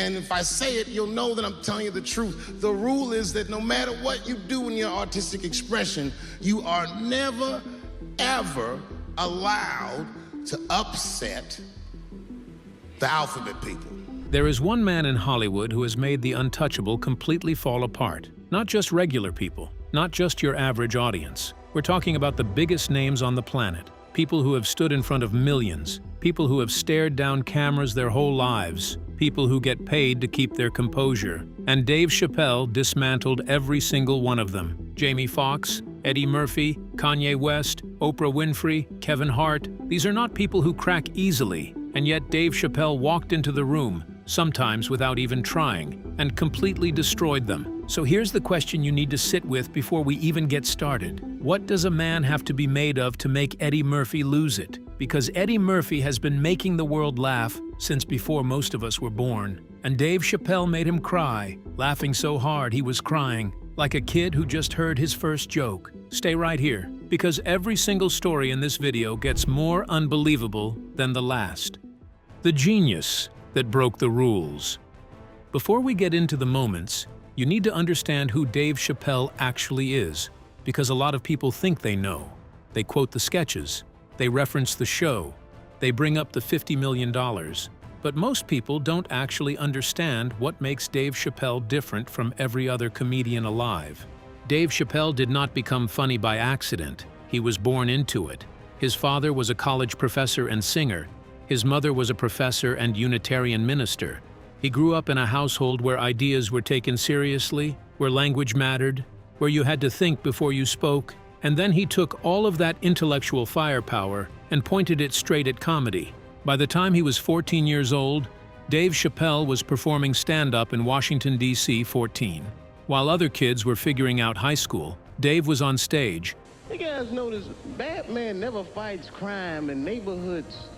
And if I say it, you'll know that I'm telling you the truth. The rule is that no matter what you do in your artistic expression, you are never, ever allowed to upset the alphabet people. There is one man in Hollywood who has made the untouchable completely fall apart. Not just regular people, not just your average audience. We're talking about the biggest names on the planet. People who have stood in front of millions. People who have stared down cameras their whole lives. People who get paid to keep their composure. And Dave Chappelle dismantled every single one of them. Jamie Foxx, Eddie Murphy, Kanye West, Oprah Winfrey, Kevin Hart. These are not people who crack easily. And yet Dave Chappelle walked into the room, sometimes without even trying, and completely destroyed them. So here's the question you need to sit with before we even get started. What does a man have to be made of to make Eddie Murphy lose it? Because Eddie Murphy has been making the world laugh since before most of us were born. And Dave Chappelle made him cry, laughing so hard he was crying, like a kid who just heard his first joke. Stay right here, because every single story in this video gets more unbelievable than the last. The genius that broke the rules. Before we get into the moments, you need to understand who Dave Chappelle actually is, because a lot of people think they know. They quote the sketches, they reference the show, they bring up the $50 million, but most people don't actually understand what makes Dave Chappelle different from every other comedian alive. Dave Chappelle did not become funny by accident. He was born into it. His father was a college professor and singer. His mother was a professor and Unitarian minister. He grew up in a household where ideas were taken seriously, where language mattered, where you had to think before you spoke, and then he took all of that intellectual firepower and pointed it straight at comedy. By the time he was 14 years old, Dave Chappelle was performing stand-up in Washington, D.C. 14. While other kids were figuring out high school, Dave was on stage. You guys notice Batman never fights crime in neighborhoods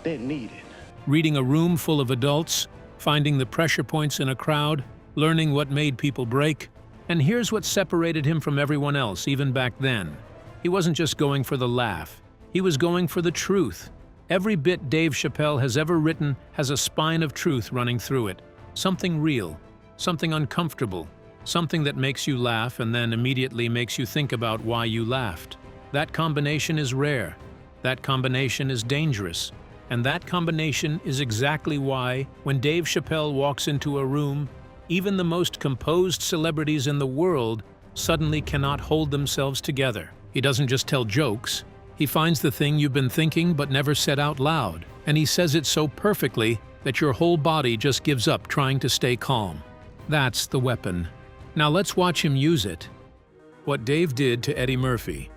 that need it. Reading a room full of adults, finding the pressure points in a crowd, learning what made people break. And here's what separated him from everyone else, even back then. He wasn't just going for the laugh. He was going for the truth. Every bit Dave Chappelle has ever written has a spine of truth running through it. Something real, something uncomfortable, something that makes you laugh and then immediately makes you think about why you laughed. That combination is rare. That combination is dangerous. And that combination is exactly why, when Dave Chappelle walks into a room, even the most composed celebrities in the world suddenly cannot hold themselves together. He doesn't just tell jokes. He finds the thing you've been thinking but never said out loud, and he says it so perfectly that your whole body just gives up trying to stay calm. That's the weapon. Now let's watch him use it. What Dave did to Eddie Murphy.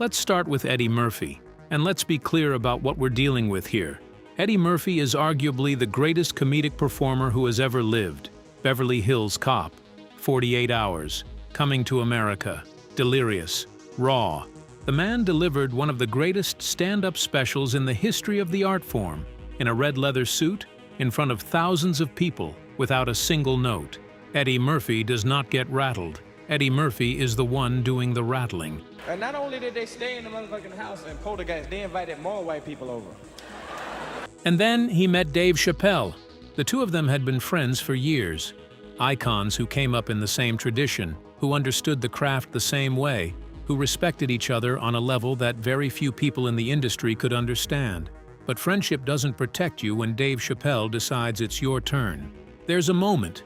Let's start with Eddie Murphy. And let's be clear about what we're dealing with here. Eddie Murphy is arguably the greatest comedic performer who has ever lived. Beverly Hills Cop, 48 Hours, Coming to America, Delirious, Raw. The man delivered one of the greatest stand-up specials in the history of the art form, in a red leather suit, in front of thousands of people, without a single note. Eddie Murphy does not get rattled. Eddie Murphy is the one doing the rattling. And not only did they stay in the motherfucking house and poltergeist, they invited more white people over. And then he met Dave Chappelle. The two of them had been friends for years. Icons who came up in the same tradition, who understood the craft the same way, who respected each other on a level that very few people in the industry could understand. But friendship doesn't protect you when Dave Chappelle decides it's your turn. There's a moment,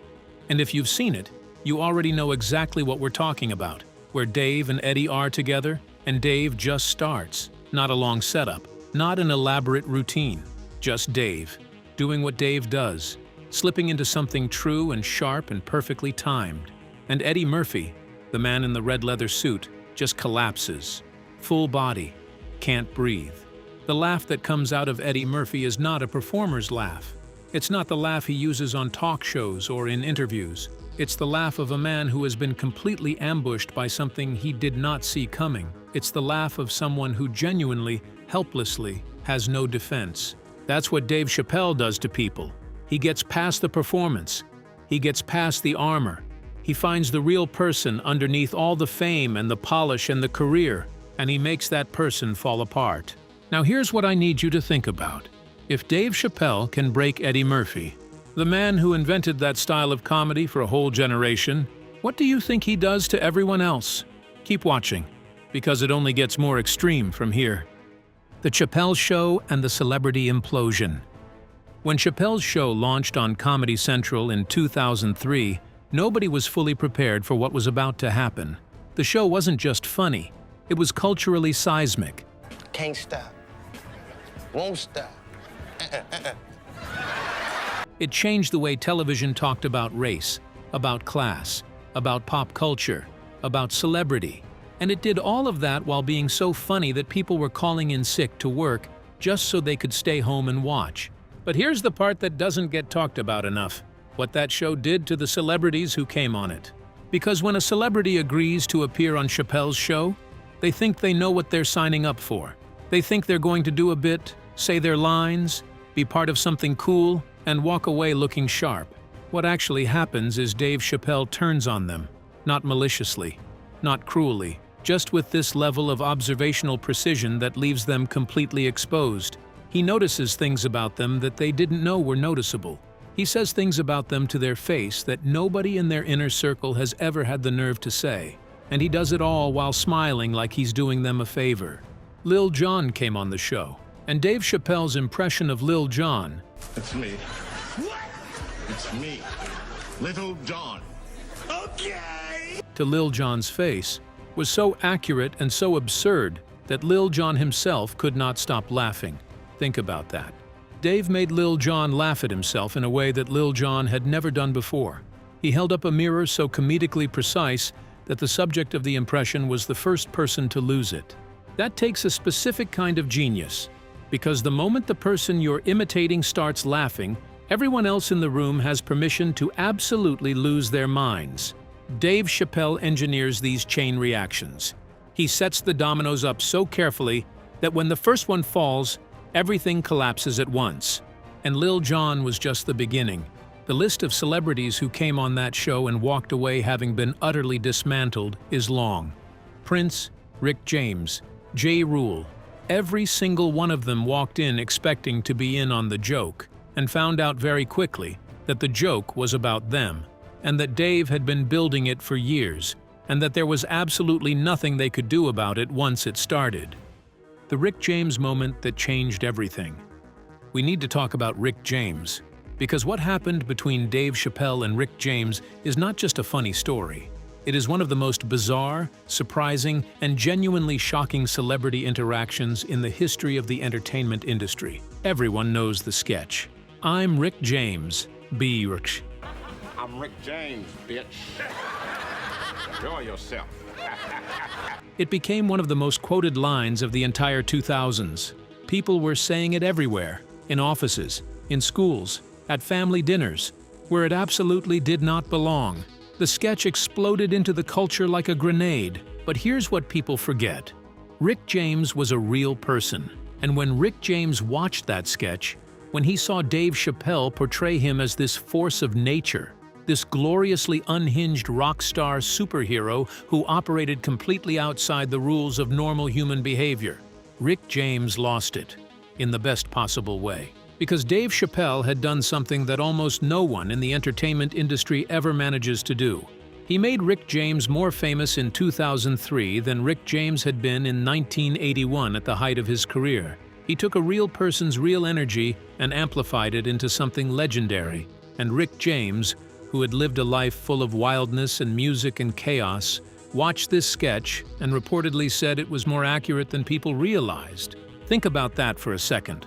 and if you've seen it, you already know exactly what we're talking about, where Dave and Eddie are together, and Dave just starts. Not a long setup, not an elaborate routine, just Dave, doing what Dave does, slipping into something true and sharp and perfectly timed. And Eddie Murphy, the man in the red leather suit, just collapses. Full body, can't breathe. The laugh that comes out of Eddie Murphy is not a performer's laugh. It's not the laugh he uses on talk shows or in interviews. It's the laugh of a man who has been completely ambushed by something he did not see coming. It's the laugh of someone who genuinely, helplessly, has no defense. That's what Dave Chappelle does to people. He gets past the performance. He gets past the armor. He finds the real person underneath all the fame and the polish and the career, and he makes that person fall apart. Now here's what I need you to think about. If Dave Chappelle can break Eddie Murphy, The man who invented that style of comedy for a whole generation, what do you think he does to everyone else? Keep watching, because it only gets more extreme from here. The Chappelle Show and the Celebrity Implosion. When Chappelle's show launched on Comedy Central in 2003, nobody was fully prepared for what was about to happen. The show wasn't just funny, it was culturally seismic. Can't stop. Won't stop. It changed the way television talked about race, about class, about pop culture, about celebrity. And it did all of that while being so funny that people were calling in sick to work just so they could stay home and watch. But here's the part that doesn't get talked about enough: what that show did to the celebrities who came on it. Because when a celebrity agrees to appear on Chappelle's show, they think they know what they're signing up for. They think they're going to do a bit, say their lines, be part of something cool, and walk away looking sharp. What actually happens is Dave Chappelle turns on them, not maliciously, not cruelly, just with this level of observational precision that leaves them completely exposed. He notices things about them that they didn't know were noticeable. He says things about them to their face that nobody in their inner circle has ever had the nerve to say. And he does it all while smiling like he's doing them a favor. Lil Jon came on the show, and Dave Chappelle's impression of Lil Jon, It's me. What? It's me, Little John. Okay. to Lil Jon's face, was so accurate and so absurd that Lil Jon himself could not stop laughing. Think about that. Dave made Lil Jon laugh at himself in a way that Lil Jon had never done before. He held up a mirror so comedically precise that the subject of the impression was the first person to lose it. That takes a specific kind of genius, because the moment the person you're imitating starts laughing, everyone else in the room has permission to absolutely lose their minds. Dave Chappelle engineers these chain reactions. He sets the dominoes up so carefully that when the first one falls, everything collapses at once. And Lil Jon was just the beginning. The list of celebrities who came on that show and walked away having been utterly dismantled is long. Prince, Rick James, Ja Rule. Every single one of them walked in expecting to be in on the joke, and found out very quickly that the joke was about them, and that Dave had been building it for years, and that there was absolutely nothing they could do about it once it started. The Rick James moment that changed everything. We need to talk about Rick James, because what happened between Dave Chappelle and Rick James is not just a funny story. It is one of the most bizarre, surprising, and genuinely shocking celebrity interactions in the history of the entertainment industry. Everyone knows the sketch. I'm Rick James, be Rick. I'm Rick James, bitch. Enjoy yourself. It became one of the most quoted lines of the entire 2000s. People were saying it everywhere, in offices, in schools, at family dinners, where it absolutely did not belong. The sketch exploded into the culture like a grenade. But here's what people forget. Rick James was a real person. And when Rick James watched that sketch, when he saw Dave Chappelle portray him as this force of nature, this gloriously unhinged rock star superhero who operated completely outside the rules of normal human behavior, Rick James lost it, in the best possible way. Because Dave Chappelle had done something that almost no one in the entertainment industry ever manages to do. He made Rick James more famous in 2003 than Rick James had been in 1981 at the height of his career. He took a real person's real energy and amplified it into something legendary. And Rick James, who had lived a life full of wildness and music and chaos, watched this sketch and reportedly said it was more accurate than people realized. Think about that for a second.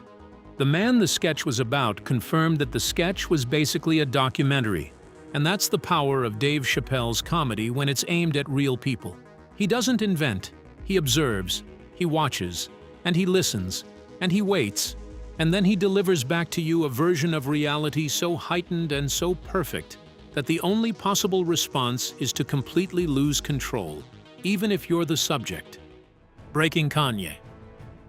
The man the sketch was about confirmed that the sketch was basically a documentary. And that's the power of Dave Chappelle's comedy when it's aimed at real people. He doesn't invent, he observes, he watches, and he listens, and he waits, and then he delivers back to you a version of reality so heightened and so perfect that the only possible response is to completely lose control, even if you're the subject. Breaking Kanye.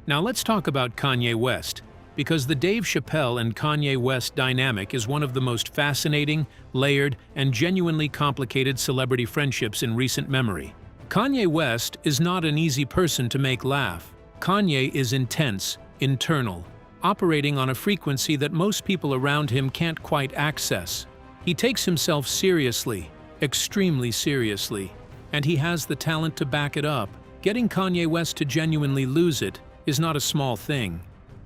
Now let's talk about Kanye West, because the Dave Chappelle and Kanye West dynamic is one of the most fascinating, layered, and genuinely complicated celebrity friendships in recent memory. Kanye West is not an easy person to make laugh. Kanye is intense, internal, operating on a frequency that most people around him can't quite access. He takes himself seriously, extremely seriously, and he has the talent to back it up. Getting Kanye West to genuinely lose it is not a small thing.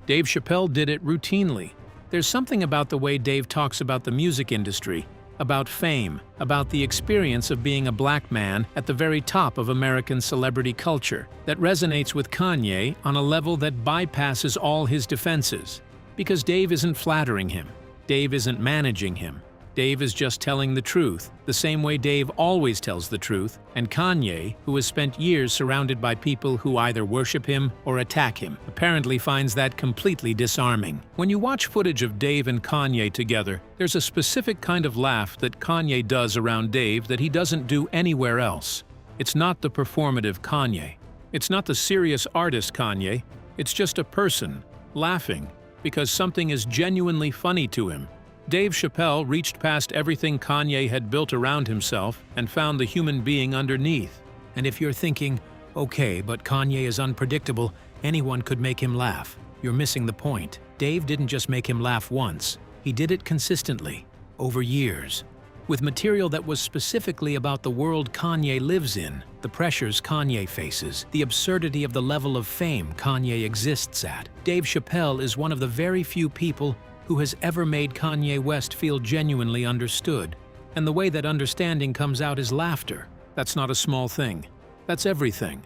Dave Chappelle did it routinely. There's something about the way Dave talks about the music industry, about fame, about the experience of being a black man at the very top of American celebrity culture that resonates with Kanye on a level that bypasses all his defenses. Because Dave isn't flattering him. Dave isn't managing him. Dave is just telling the truth, the same way Dave always tells the truth, and Kanye, who has spent years surrounded by people who either worship him or attack him, apparently finds that completely disarming. When you watch footage of Dave and Kanye together, there's a specific kind of laugh that Kanye does around Dave that he doesn't do anywhere else. It's not the performative Kanye. It's not the serious artist Kanye. It's just a person, laughing, because something is genuinely funny to him. Dave Chappelle reached past everything Kanye had built around himself and found the human being underneath. And if you're thinking, okay, but Kanye is unpredictable, anyone could make him laugh, you're missing the point. Dave didn't just make him laugh once. He did it consistently, over years, with material that was specifically about the world Kanye lives in, the pressures Kanye faces, the absurdity of the level of fame Kanye exists at. Dave Chappelle is one of the very few people who has ever made Kanye West feel genuinely understood. And the way that understanding comes out is laughter. That's not a small thing. That's everything.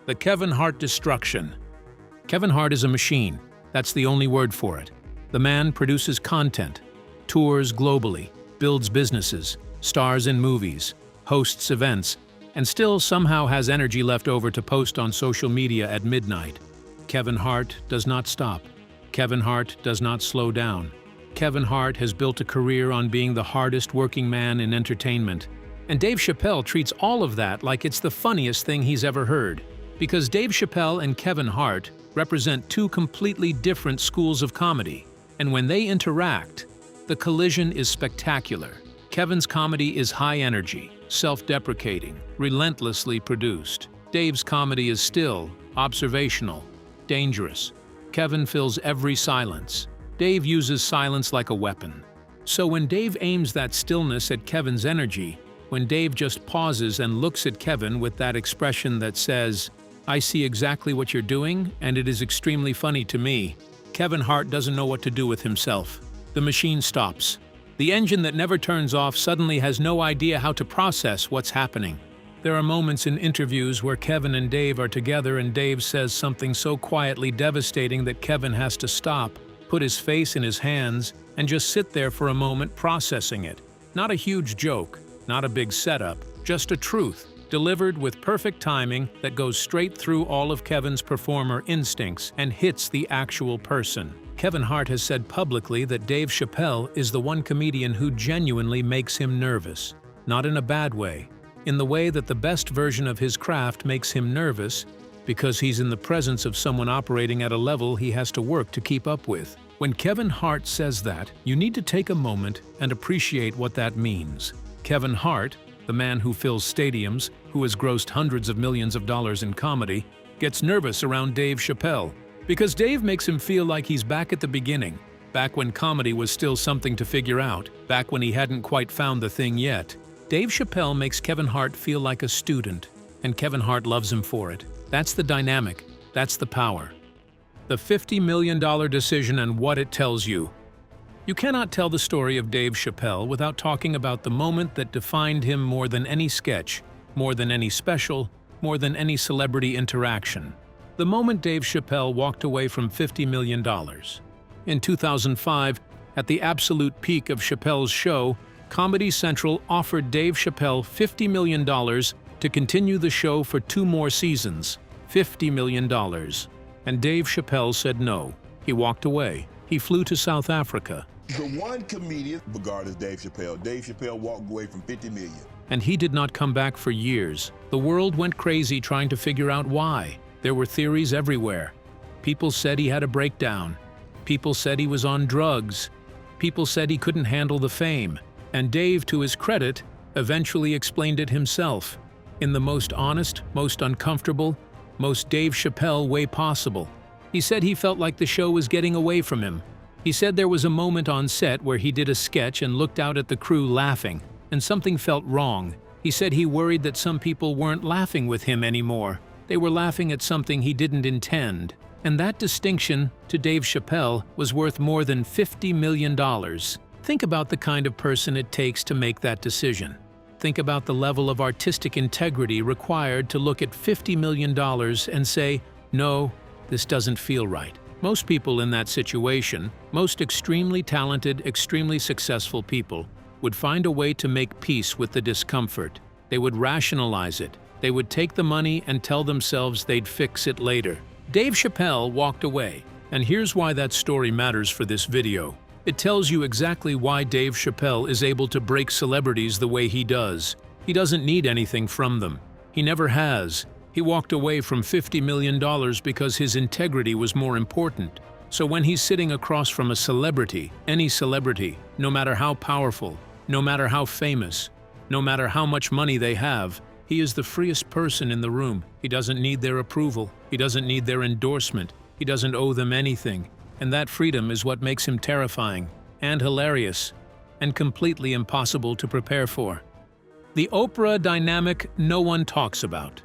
The Kevin Hart destruction. Kevin Hart is a machine. That's the only word for it. The man produces content, tours globally, builds businesses, stars in movies, hosts events, and still somehow has energy left over to post on social media at midnight. Kevin Hart does not stop. Kevin Hart does not slow down. Kevin Hart has built a career on being the hardest working man in entertainment. And Dave Chappelle treats all of that like it's the funniest thing he's ever heard. Because Dave Chappelle and Kevin Hart represent two completely different schools of comedy. And when they interact, the collision is spectacular. Kevin's comedy is high energy, self-deprecating, relentlessly produced. Dave's comedy is still, observational, dangerous. Kevin fills every silence. Dave uses silence like a weapon. So when Dave aims that stillness at Kevin's energy, when Dave just pauses and looks at Kevin with that expression that says, "I see exactly what you're doing, and it is extremely funny to me," Kevin Hart doesn't know what to do with himself. The machine stops. The engine that never turns off suddenly has no idea how to process what's happening. There are moments in interviews where Kevin and Dave are together and Dave says something so quietly devastating that Kevin has to stop, put his face in his hands, and just sit there for a moment processing it. Not a huge joke, not a big setup, just a truth, delivered with perfect timing that goes straight through all of Kevin's performer instincts and hits the actual person. Kevin Hart has said publicly that Dave Chappelle is the one comedian who genuinely makes him nervous. Not in a bad way. In the way that the best version of his craft makes him nervous because he's in the presence of someone operating at a level he has to work to keep up with. When Kevin Hart says that, you need to take a moment and appreciate what that means. Kevin Hart, the man who fills stadiums, who has grossed hundreds of millions of dollars in comedy, gets nervous around Dave Chappelle because Dave makes him feel like he's back at the beginning, back when comedy was still something to figure out, back when he hadn't quite found the thing yet. Dave Chappelle makes Kevin Hart feel like a student, and Kevin Hart loves him for it. That's the dynamic. That's the power. The $50 million decision and what it tells you. You cannot tell the story of Dave Chappelle without talking about the moment that defined him more than any sketch, more than any special, more than any celebrity interaction. The moment Dave Chappelle walked away from $50 million. In 2005, at the absolute peak of Chappelle's show, Comedy Central offered Dave Chappelle $50 million to continue the show for 2 more seasons. $50 million. And Dave Chappelle said no. He walked away. He flew to South Africa. The one comedian regarded as Dave Chappelle. Dave Chappelle walked away from $50 million. And he did not come back for years. The world went crazy trying to figure out why. There were theories everywhere. People said he had a breakdown. People said he was on drugs. People said he couldn't handle the fame. And Dave, to his credit, eventually explained it himself, in the most honest, most uncomfortable, most Dave Chappelle way possible. He said he felt like the show was getting away from him. He said there was a moment on set where he did a sketch and looked out at the crew laughing, and something felt wrong. He said he worried that some people weren't laughing with him anymore. They were laughing at something he didn't intend. And that distinction, to Dave Chappelle, was worth more than $50 million. Think about the kind of person it takes to make that decision. Think about the level of artistic integrity required to look at $50 million and say, no, this doesn't feel right. Most people in that situation, most extremely talented, extremely successful people, would find a way to make peace with the discomfort. They would rationalize it. They would take the money and tell themselves they'd fix it later. Dave Chappelle walked away, and here's why that story matters for this video. It tells you exactly why Dave Chappelle is able to break celebrities the way he does. He doesn't need anything from them. He never has. He walked away from $50 million because his integrity was more important. So when he's sitting across from a celebrity, any celebrity, no matter how powerful, no matter how famous, no matter how much money they have, he is the freest person in the room. He doesn't need their approval. He doesn't need their endorsement. He doesn't owe them anything. And that freedom is what makes him terrifying and hilarious and completely impossible to prepare for. The Oprah dynamic no one talks about.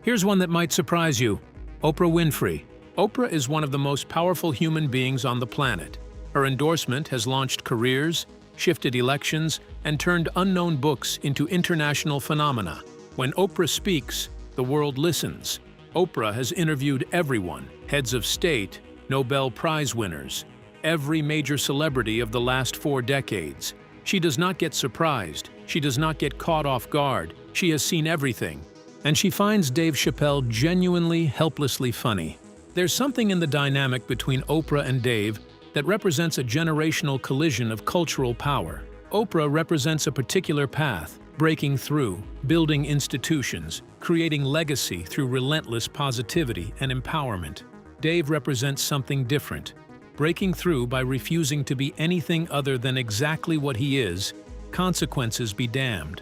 Here's one that might surprise you. Oprah Winfrey. Oprah is one of the most powerful human beings on the planet. Her endorsement has launched careers, shifted elections, and turned unknown books into international phenomena. When Oprah speaks, the world listens. Oprah has interviewed everyone, heads of state, Nobel Prize winners, every major celebrity of the last 4 decades. She does not get surprised. She does not get caught off guard. She has seen everything. And she finds Dave Chappelle genuinely, helplessly funny. There's something in the dynamic between Oprah and Dave that represents a generational collision of cultural power. Oprah represents a particular path, breaking through, building institutions, creating legacy through relentless positivity and empowerment. Dave represents something different, breaking through by refusing to be anything other than exactly what he is, consequences be damned.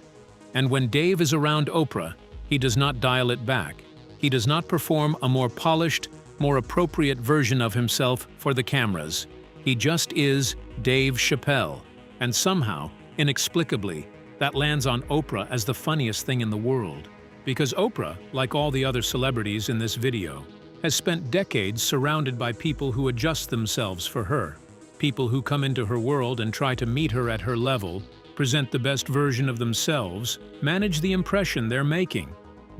And when Dave is around Oprah, he does not dial it back. He does not perform a more polished, more appropriate version of himself for the cameras. He just is Dave Chappelle. And somehow, inexplicably, that lands on Oprah as the funniest thing in the world. Because Oprah, like all the other celebrities in this video, has spent decades surrounded by people who adjust themselves for her. People who come into her world and try to meet her at her level, present the best version of themselves, manage the impression they're making.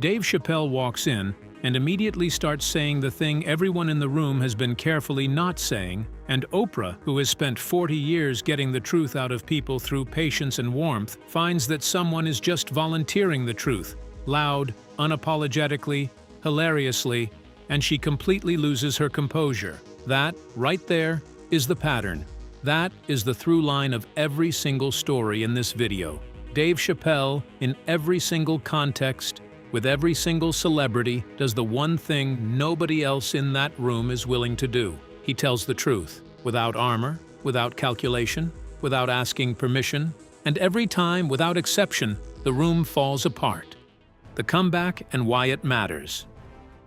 Dave Chappelle walks in and immediately starts saying the thing everyone in the room has been carefully not saying, and Oprah, who has spent 40 years getting the truth out of people through patience and warmth, finds that someone is just volunteering the truth, loud, unapologetically, hilariously, and she completely loses her composure. That, right there, is the pattern. That is the through line of every single story in this video. Dave Chappelle, in every single context, with every single celebrity, does the one thing nobody else in that room is willing to do. He tells the truth, without armor, without calculation, without asking permission, and every time, without exception, the room falls apart. The comeback and why it matters.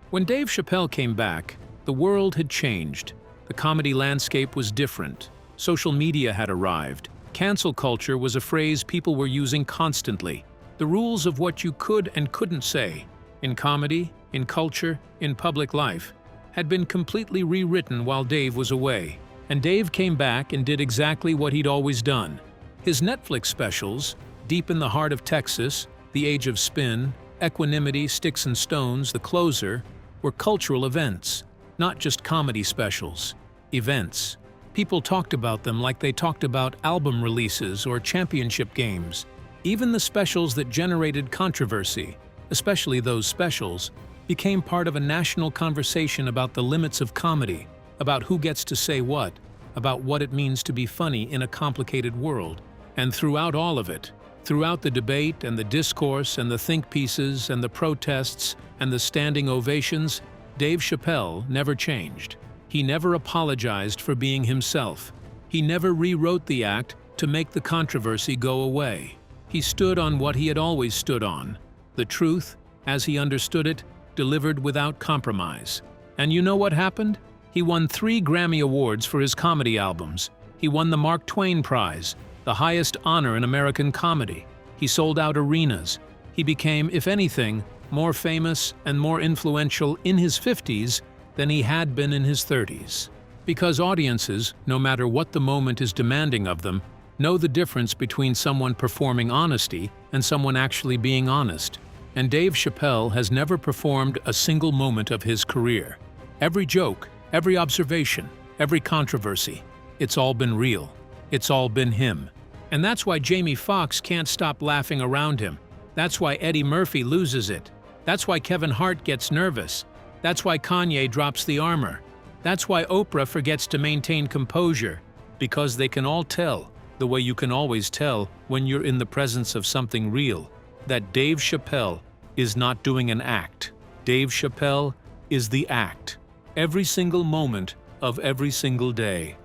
When Dave Chappelle came back, the world had changed. The comedy landscape was different. Social media had arrived. Cancel culture was a phrase people were using constantly. The rules of what you could and couldn't say, in comedy, in culture, in public life, had been completely rewritten while Dave was away. And Dave came back and did exactly what he'd always done. His Netflix specials, Deep in the Heart of Texas, The Age of Spin, Equanimity, Sticks and Stones, The Closer, were cultural events, not just comedy specials. Events. People talked about them like they talked about album releases or championship games. Even the specials that generated controversy, especially those specials, became part of a national conversation about the limits of comedy, about who gets to say what, about what it means to be funny in a complicated world. And throughout all of it, throughout the debate and the discourse and the think pieces and the protests and the standing ovations, Dave Chappelle never changed. He never apologized for being himself. He never rewrote the act to make the controversy go away. He stood on what he had always stood on, the truth, as he understood it, delivered without compromise. And you know what happened? He won 3 Grammy Awards for his comedy albums. He won the Mark Twain Prize, the highest honor in American comedy. He sold out arenas. He became, if anything, more famous and more influential in his 50s than he had been in his 30s. Because audiences, no matter what the moment is demanding of them, know the difference between someone performing honesty and someone actually being honest. And Dave Chappelle has never performed a single moment of his career. Every joke, every observation, every controversy, it's all been real. It's all been him. And that's why Jamie Foxx can't stop laughing around him. That's why Eddie Murphy loses it. That's why Kevin Hart gets nervous. That's why Kanye drops the armor. That's why Oprah forgets to maintain composure. Because they can all tell, the way you can always tell when you're in the presence of something real, that Dave Chappelle is not doing an act. Dave Chappelle is the act. Every single moment of every single day.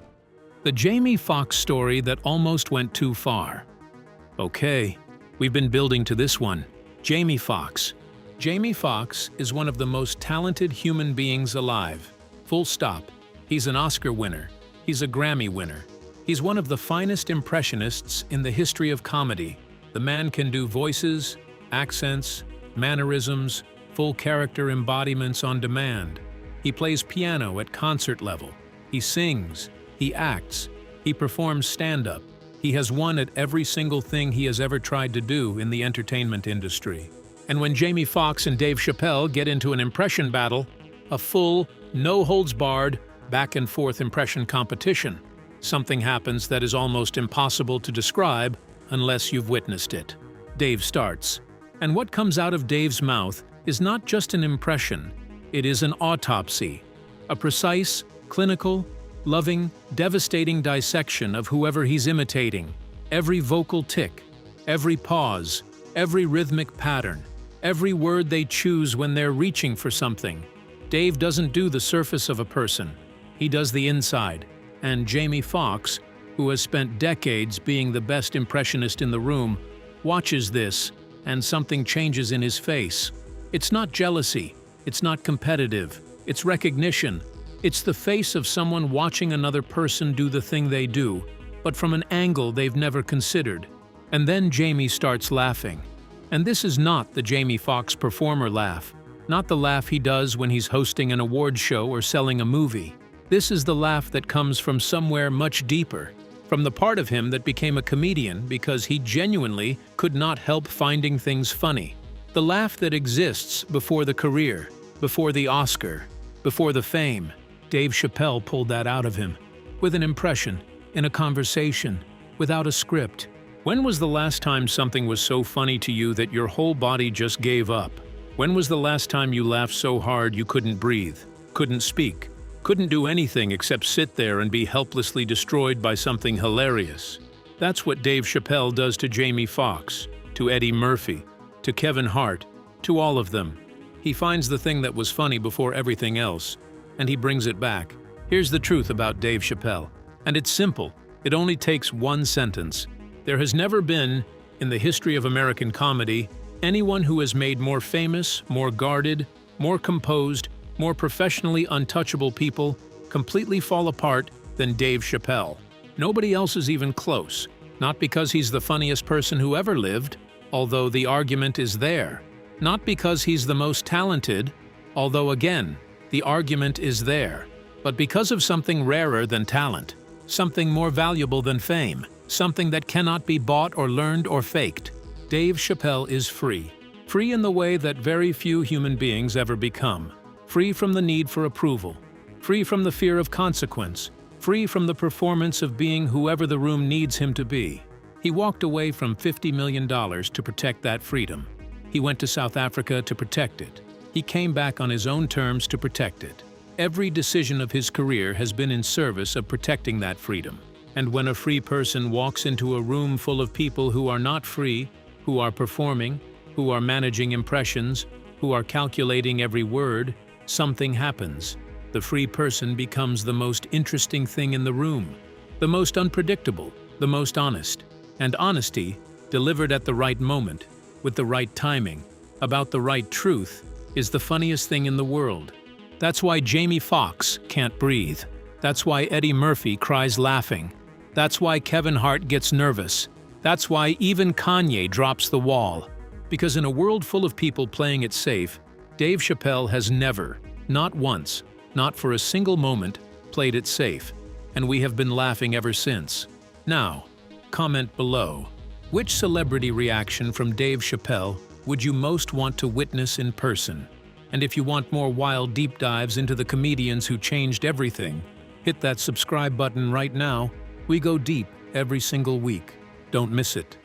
The Jamie Foxx story that almost went too far. Okay, we've been building to this one. Jamie Foxx. Jamie Foxx is one of the most talented human beings alive. Full stop. He's an Oscar winner. He's a Grammy winner. He's one of the finest impressionists in the history of comedy. The man can do voices, accents, mannerisms, full character embodiments on demand. He plays piano at concert level. He sings. He acts. He performs stand-up. He has won at every single thing he has ever tried to do in the entertainment industry. And when Jamie Foxx and Dave Chappelle get into an impression battle, a full, no-holds-barred, back-and-forth impression competition, something happens that is almost impossible to describe unless you've witnessed it. Dave starts. And what comes out of Dave's mouth is not just an impression, it is an autopsy. A precise, clinical, loving, devastating dissection of whoever he's imitating. Every vocal tick, every pause, every rhythmic pattern, every word they choose when they're reaching for something. Dave doesn't do the surface of a person. He does the inside. And Jamie Foxx, who has spent decades being the best impressionist in the room, watches this, and something changes in his face. It's not jealousy. It's not competitive. It's recognition. It's the face of someone watching another person do the thing they do, but from an angle they've never considered. And then Jamie starts laughing. And this is not the Jamie Foxx performer laugh, not the laugh he does when he's hosting an awards show or selling a movie. This is the laugh that comes from somewhere much deeper, from the part of him that became a comedian because he genuinely could not help finding things funny. The laugh that exists before the career, before the Oscar, before the fame. Dave Chappelle pulled that out of him, with an impression, in a conversation, without a script. When was the last time something was so funny to you that your whole body just gave up? When was the last time you laughed so hard you couldn't breathe, couldn't speak, couldn't do anything except sit there and be helplessly destroyed by something hilarious? That's what Dave Chappelle does to Jamie Foxx, to Eddie Murphy, to Kevin Hart, to all of them. He finds the thing that was funny before everything else, and he brings it back. Here's the truth about Dave Chappelle, and it's simple. It only takes one sentence. There has never been, in the history of American comedy, anyone who has made more famous, more guarded, more composed, more professionally untouchable people completely fall apart than Dave Chappelle. Nobody else is even close, not because he's the funniest person who ever lived, although the argument is there. Not because he's the most talented, although again, the argument is there, but because of something rarer than talent, something more valuable than fame, something that cannot be bought or learned or faked. Dave Chappelle is free. Free in the way that very few human beings ever become. Free from the need for approval. Free from the fear of consequence. Free from the performance of being whoever the room needs him to be. He walked away from $50 million to protect that freedom. He went to South Africa to protect it. He came back on his own terms to protect it. Every decision of his career has been in service of protecting that freedom. And when a free person walks into a room full of people who are not free, who are performing, who are managing impressions, who are calculating every word, something happens. The free person becomes the most interesting thing in the room, the most unpredictable, the most honest. And honesty, delivered at the right moment, with the right timing, about the right truth, is the funniest thing in the world. That's why Jamie Foxx can't breathe. That's why Eddie Murphy cries laughing. That's why Kevin Hart gets nervous. That's why even Kanye drops the wall. Because in a world full of people playing it safe, Dave Chappelle has never, not once, not for a single moment, played it safe. And we have been laughing ever since. Now, comment below. Which celebrity reaction from Dave Chappelle would you most want to witness in person? And if you want more wild deep dives into the comedians who changed everything, hit that subscribe button right now. We go deep every single week. Don't miss it.